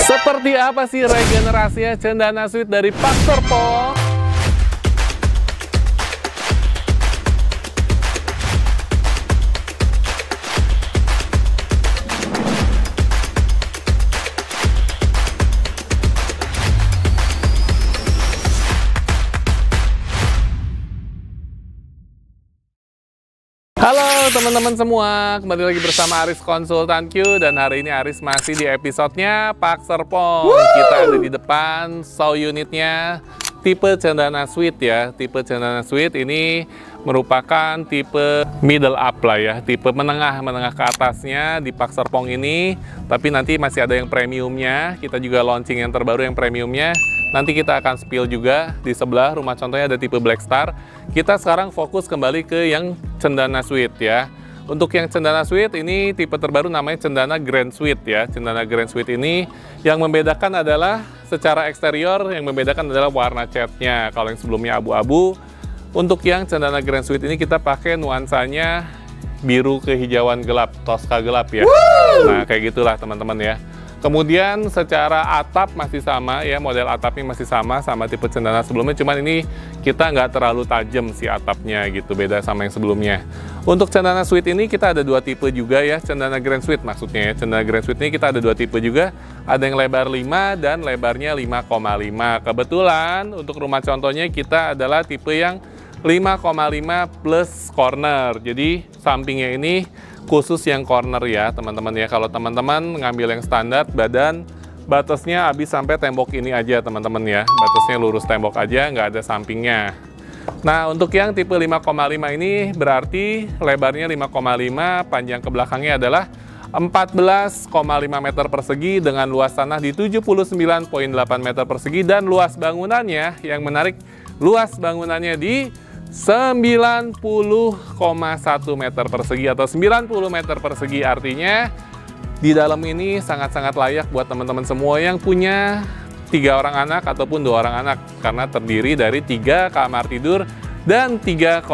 Seperti apa sih regenerasinya Cendana Suite dari Pak Serpong? Halo teman-teman semua, kembali lagi bersama Aris Konsultan Q, dan hari ini Aris masih di episodenya Pak Serpong. Kita ada di depan show unitnya tipe Cendana Suite ya. Tipe Cendana Suite ini merupakan tipe middle up lah ya, tipe menengah ke atasnya di Pak Serpong ini. Tapi nanti masih ada yang premiumnya, kita juga launching yang terbaru yang premiumnya. Nanti kita akan spill juga di sebelah rumah contohnya ada tipe Black Star. Kita sekarang fokus kembali ke yang Cendana Suite ya. Untuk yang Cendana Suite ini tipe terbaru namanya Cendana Grand Suite ya. Cendana Grand Suite ini yang membedakan adalah secara eksterior, yang membedakan adalah warna catnya. Kalau yang sebelumnya abu-abu, untuk yang Cendana Grand Suite ini kita pakai nuansanya biru kehijauan gelap, Tosca gelap ya. Nah kayak gitulah teman-teman ya. Kemudian secara atap masih sama ya, model atapnya masih sama tipe Cendana sebelumnya, cuman ini kita nggak terlalu tajam si atapnya gitu, beda sama yang sebelumnya. Untuk Cendana Suite ini kita ada dua tipe juga ya, Cendana Grand Suite maksudnya ya. Cendana Grand Suite ini kita ada dua tipe juga, ada yang lebar 5 dan lebarnya 5,5. Kebetulan untuk rumah contohnya kita adalah tipe yang 5,5 plus corner, jadi sampingnya ini khusus yang corner ya teman-teman ya. Kalau teman-teman ngambil yang standar, batasnya habis sampai tembok ini aja teman-teman ya, batasnya lurus tembok aja, nggak ada sampingnya. Nah untuk yang tipe 5,5 ini berarti lebarnya 5,5, panjang ke belakangnya adalah 14,5 meter persegi dengan luas tanah di 79,8 meter persegi, dan luas bangunannya yang menarik, luas bangunannya di 90,1 meter persegi atau 90 meter persegi. Artinya di dalam ini sangat-sangat layak buat teman-teman semua yang punya 3 orang anak ataupun 2 orang anak, karena terdiri dari 3 kamar tidur dan 3,5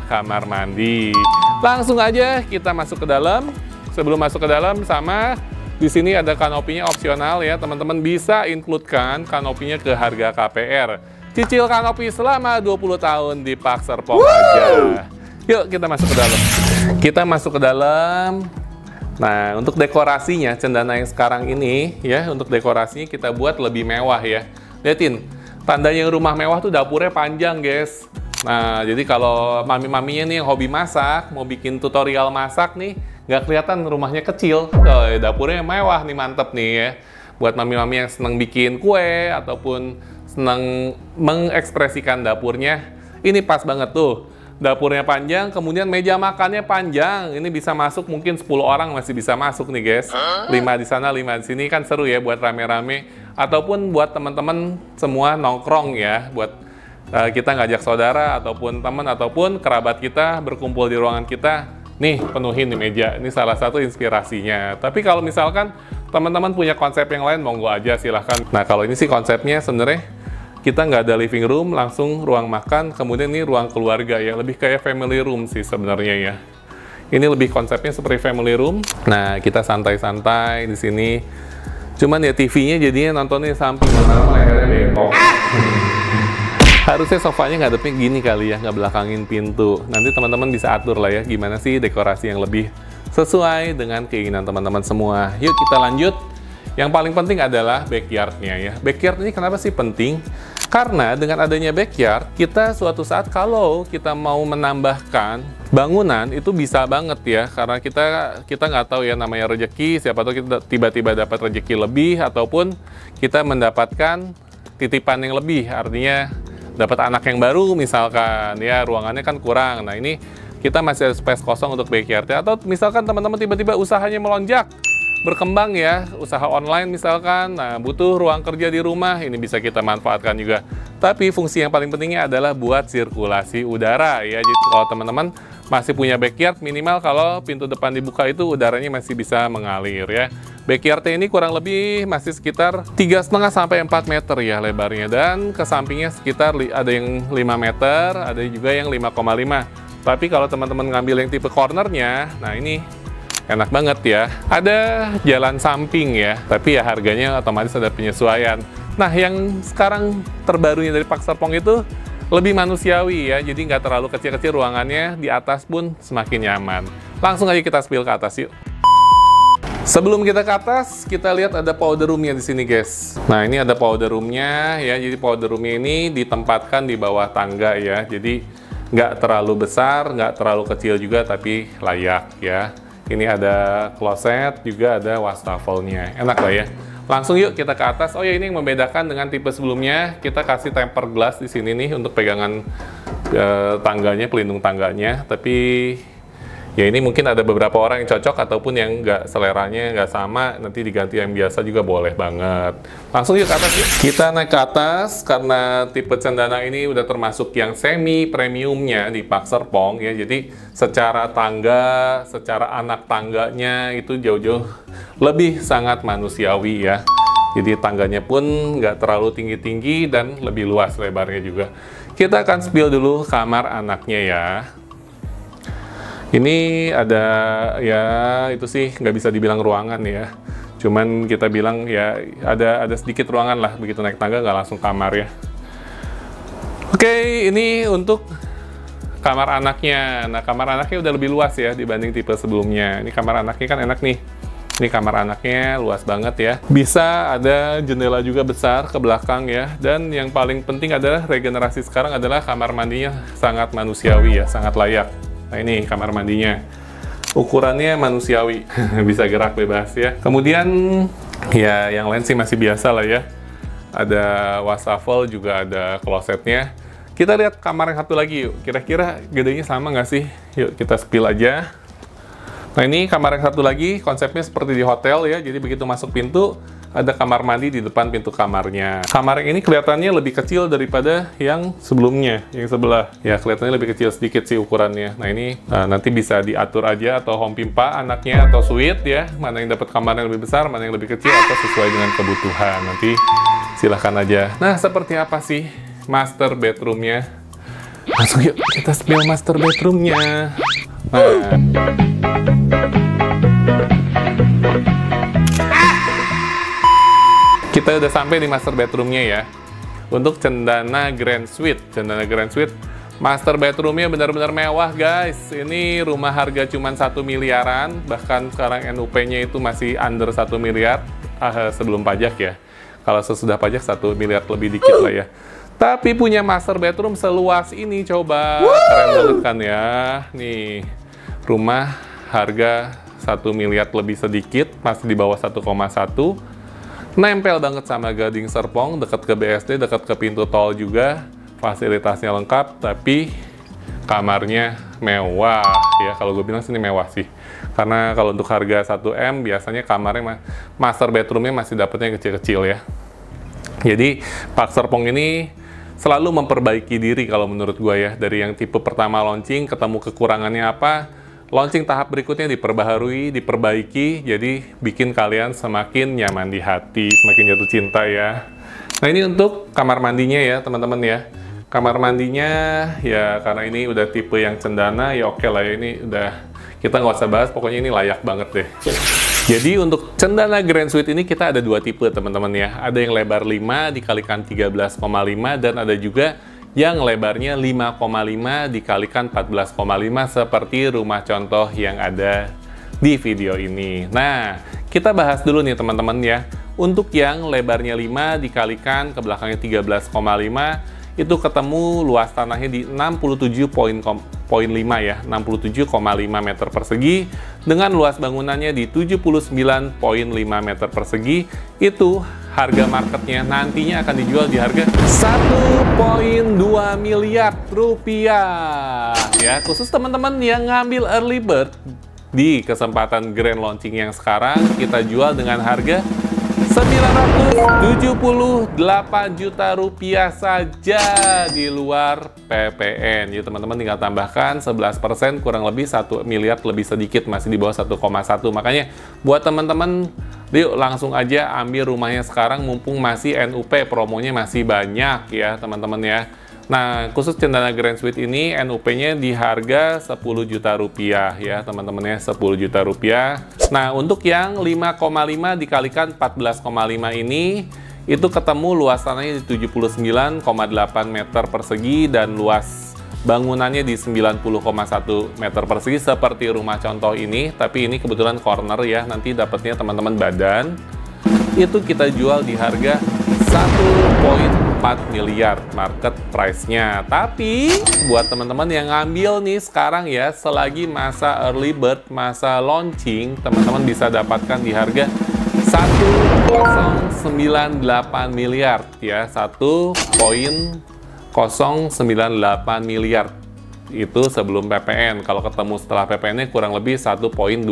kamar mandi. Langsung aja kita masuk ke dalam. Sebelum masuk ke dalam, sama di sini ada kanopinya opsional ya, teman-teman bisa include-kan kanopinya ke harga KPR. Cicil kanopi selama 20 tahun di Pak Serpong aja. Yuk kita masuk ke dalam. Kita masuk ke dalam. Nah untuk dekorasinya Cendana yang sekarang ini ya, untuk dekorasinya kita buat lebih mewah ya. Lihatin, tandanya rumah mewah tuh dapurnya panjang guys. Nah jadi kalau mami-maminya nih yang hobi masak, mau bikin tutorial masak nih, nggak kelihatan rumahnya kecil. Oh, dapurnya mewah nih, mantep nih ya. Buat mami-mami yang seneng bikin kue ataupun senang mengekspresikan dapurnya, ini pas banget tuh. Dapurnya panjang, kemudian meja makannya panjang. Ini bisa masuk mungkin 10 orang masih bisa masuk nih guys. 5 di sana, 5 di sini, kan seru ya buat rame-rame. Ataupun buat teman-teman semua nongkrong ya, buat kita ngajak saudara ataupun teman ataupun kerabat kita berkumpul di ruangan kita. Nih penuhin nih meja, ini salah satu inspirasinya. Tapi kalau misalkan teman-teman punya konsep yang lain, monggo aja silahkan. Nah kalau ini sih konsepnya sebenarnya kita nggak ada living room, langsung ruang makan, kemudian ini ruang keluarga ya, lebih kayak family room sih sebenarnya ya. Ini lebih konsepnya seperti family room. Nah kita santai-santai di sini. Cuman ya TV-nya jadinya nontonnya samping, lehernya bengkok. Harusnya sofanya ngadepnya gini kali ya, nggak belakangin pintu. Nanti teman-teman bisa atur lah ya, gimana sih dekorasi yang lebih sesuai dengan keinginan teman-teman semua. Yuk kita lanjut. Yang paling penting adalah backyard-nya ya. Backyard ini kenapa sih penting? Karena dengan adanya backyard, kita suatu saat kalau kita mau menambahkan bangunan itu bisa banget ya. Karena kita nggak tahu ya namanya rezeki, siapa tahu kita tiba-tiba dapat rezeki lebih ataupun kita mendapatkan titipan yang lebih. Artinya dapat anak yang baru misalkan ya, ruangannya kan kurang. Nah ini kita masih ada space kosong untuk backyard-nya. Atau misalkan teman-teman tiba-tiba usahanya melonjak, berkembang ya, usaha online misalkan, nah butuh ruang kerja di rumah, ini bisa kita manfaatkan juga. Tapi fungsi yang paling pentingnya adalah buat sirkulasi udara ya. Jadi kalau teman-teman masih punya backyard, minimal kalau pintu depan dibuka itu udaranya masih bisa mengalir ya. Backyardnya ini kurang lebih masih sekitar 3,5 sampai 4 meter ya lebarnya, dan ke sampingnya sekitar ada yang 5 meter, ada juga yang 5,5. Tapi kalau teman-teman ngambil yang tipe cornernya, nah ini Enak banget ya. Ada jalan samping ya, tapi ya harganya otomatis ada penyesuaian. Nah, yang sekarang terbarunya dari Park Serpong itu lebih manusiawi ya, jadi nggak terlalu kecil-kecil ruangannya, di atas pun semakin nyaman. Langsung aja kita spill ke atas yuk. Sebelum kita ke atas, kita lihat ada powder room-nya di sini, guys. Nah, ini ada powder room-nya ya. Jadi powder room-nya ini ditempatkan di bawah tangga ya. Jadi nggak terlalu besar, nggak terlalu kecil juga, tapi layak ya. Ini ada kloset, juga ada wastafelnya. Enak lah ya. Langsung yuk kita ke atas. Oh ya, ini yang membedakan dengan tipe sebelumnya. Kita kasih tempered glass di sini nih untuk pegangan tangganya, pelindung tangganya. Tapi ya ini mungkin ada beberapa orang yang cocok ataupun yang nggak seleranya nggak sama, nanti diganti yang biasa juga boleh banget. Langsung yuk ke atas yuk. Kita naik ke atas karena tipe cendana ini udah termasuk yang semi premiumnya di Park Serpong ya. Jadi secara tangga, secara anak tangganya itu jauh-jauh lebih sangat manusiawi ya. Jadi tangganya pun nggak terlalu tinggi-tinggi dan lebih luas lebarnya juga. Kita akan spill dulu kamar anaknya ya. Ini ada, ya itu sih nggak bisa dibilang ruangan ya. Cuman kita bilang ya ada sedikit ruangan lah, begitu naik tangga nggak langsung kamar ya. Oke, ini untuk kamar anaknya. Nah, kamar anaknya udah lebih luas ya dibanding tipe sebelumnya. Ini kamar anaknya kan enak nih. Ini kamar anaknya luas banget ya. Bisa ada jendela juga besar ke belakang ya. Dan yang paling penting adalah regenerasi sekarang adalah kamar mandinya sangat manusiawi ya, sangat layak. Nah, ini kamar mandinya. Ukurannya manusiawi. Bisa gerak bebas ya. Kemudian, ya yang lain sih masih biasa lah ya. Ada wastafel, juga ada klosetnya. Kita lihat kamar yang satu lagi yuk. Kira-kira gedenya sama nggak sih? Yuk kita spill aja. Nah, ini kamar yang satu lagi. Konsepnya seperti di hotel ya. Jadi begitu masuk pintu, ada kamar mandi di depan pintu kamarnya. Kamar yang ini kelihatannya lebih kecil daripada yang sebelumnya, yang sebelah. Ya, kelihatannya lebih kecil sedikit sih ukurannya. Nah, ini nanti bisa diatur aja, atau home pimpa anaknya, atau suite ya. Mana yang dapat kamar yang lebih besar, mana yang lebih kecil, atau sesuai dengan kebutuhan. Nanti silahkan aja. Nah, seperti apa sih master bedroom-nya? Langsung yuk kita spill master bedroom-nya. Nah, kita udah sampai di master bedroom-nya ya. Untuk Cendana Grand Suite. Cendana Grand Suite, master bedroom-nya benar-benar mewah, guys. Ini rumah harga cuma 1 miliaran. Bahkan sekarang NUP-nya itu masih under 1 miliar sebelum pajak ya. Kalau sesudah pajak 1 miliar lebih dikit lah ya. Tapi punya master bedroom seluas ini, coba. Keren banget kan ya. Nih, rumah harga 1 miliar lebih sedikit, masih di bawah 1,1. Nempel banget sama Gading Serpong, dekat ke BSD, dekat ke pintu tol juga. Fasilitasnya lengkap, tapi kamarnya mewah. Ya, kalau gue bilang sini mewah sih. Karena kalau untuk harga 1M, biasanya kamarnya, master bedroomnya masih dapetnya kecil-kecil ya. Jadi, Park Serpong ini selalu memperbaiki diri kalau menurut gue ya. Dari yang tipe pertama launching, ketemu kekurangannya apa, launching tahap berikutnya diperbaharui, diperbaiki, jadi bikin kalian semakin nyaman di hati, semakin jatuh cinta ya. Nah, ini untuk kamar mandinya ya teman-teman ya. Kamar mandinya ya karena ini udah tipe yang cendana ya, oke lah ya, ini udah kita nggak usah bahas, pokoknya ini layak banget deh. Jadi untuk Cendana Grand Suite ini kita ada dua tipe teman-teman ya. Ada yang lebar 5 dikalikan 13,5 dan ada juga yang lebarnya 5,5 dikalikan 14,5 seperti rumah contoh yang ada di video ini. Nah, kita bahas dulu nih teman-teman ya. Untuk yang lebarnya 5 dikalikan ke belakangnya 13,5 itu ketemu luas tanahnya di 67,5 ya, 67,5 meter persegi dengan luas bangunannya di 79,5 meter persegi. Itu harga marketnya nantinya akan dijual di harga 1,2 miliar rupiah ya, khusus teman-teman yang ngambil early bird di kesempatan grand launching yang sekarang kita jual dengan harga 978 juta rupiah saja di luar PPN. Jadi teman-teman tinggal tambahkan 11%, kurang lebih 1 miliar lebih sedikit, masih di bawah 1,1. Makanya buat teman-teman, yuk langsung aja ambil rumahnya sekarang mumpung masih NUP, promonya masih banyak ya teman-teman ya. Nah, khusus Cendana Grand Suite ini NUP-nya di harga 10 juta rupiah ya, teman-temannya, 10 juta rupiah. Nah, untuk yang 5,5 dikalikan 14,5 ini, itu ketemu luas tanahnya di 79,8 meter persegi dan luas bangunannya di 90,1 meter persegi seperti rumah contoh ini. Tapi ini kebetulan corner ya, nanti dapatnya teman-teman badan. Itu kita jual di harga 1,4 miliar market price-nya. Tapi buat teman-teman yang ngambil nih sekarang ya, selagi masa early bird, masa launching, teman-teman bisa dapatkan di harga 1,098 miliar ya, 1,098 miliar. Itu sebelum PPN. Kalau ketemu setelah PPN-nya kurang lebih 1,2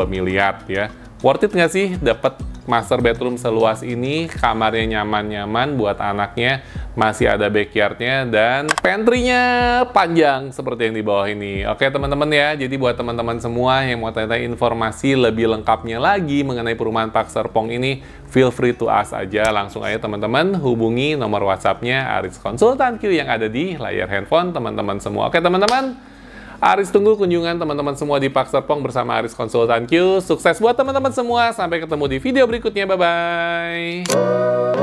miliar ya. Worth it nggak sih dapat master bedroom seluas ini, kamarnya nyaman-nyaman buat anaknya, masih ada backyard-nya, dan pantry-nya panjang seperti yang di bawah ini. Oke teman-teman ya, jadi buat teman-teman semua yang mau tanya informasi lebih lengkapnya lagi mengenai perumahan Park Serpong ini, feel free to ask aja, langsung aja teman-teman hubungi nomor WhatsApp-nya Aris Konsultan Q yang ada di layar handphone teman-teman semua. Oke teman-teman, Aris tunggu kunjungan teman-teman semua di Park Serpong bersama Aris Konsultan Q. Sukses buat teman-teman semua. Sampai ketemu di video berikutnya. Bye-bye.